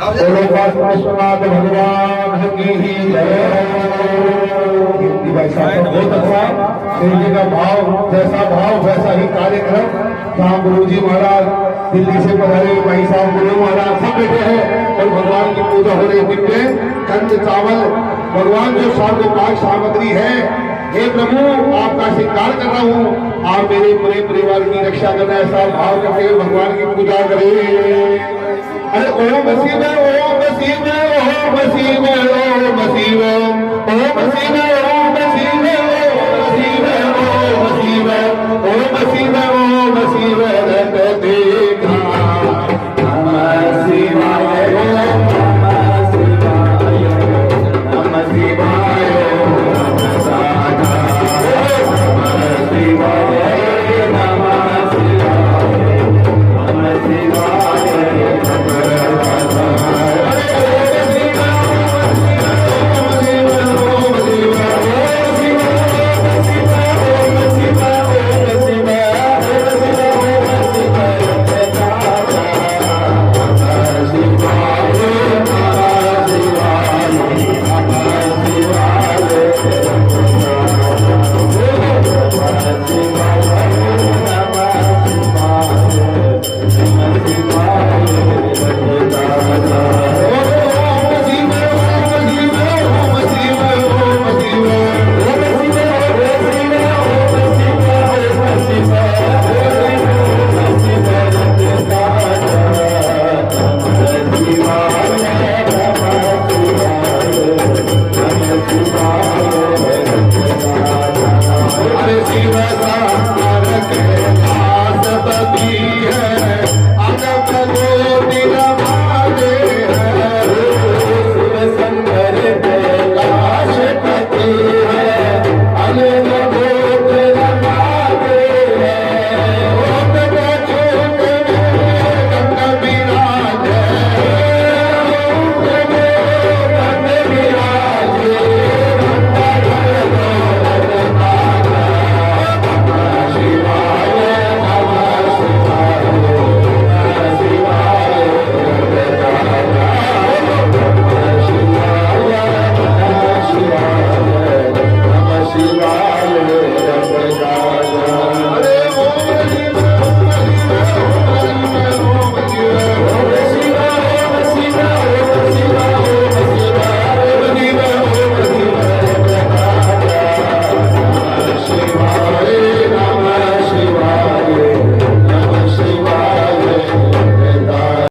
बोलो विश्वनाथ भगवान की जय। भाई साहब बहुत अच्छा श्री जी का भाव वैसा ही कार्यक्रम। जहाँ गुरु जी महाराज दिल्ली से पधारे भाई साहब गुरु महाराज सब बैठे हैं और भगवान की पूजा हो रही दिव्य कंद चावल भगवान जो सार्वपाक सामग्री है। हे प्रभु आपका श्रृंगार कर रहा हूँ, आप मेरे पूरे परिवार की रक्षा करना, ऐसा भाव करके भगवान की पूजा करें। अरे ओम मसीह ओम मसीह ओम मसीह ओम मसीह ओम मसीह ओम मसीह ओम मसीह ओम मसीह ओम मसीह रत देखा नमः शिवाय नमः शिवाय नमः शिवाय नमः साधा नमः शिवाय नमः शिवाय नमः शिवाय है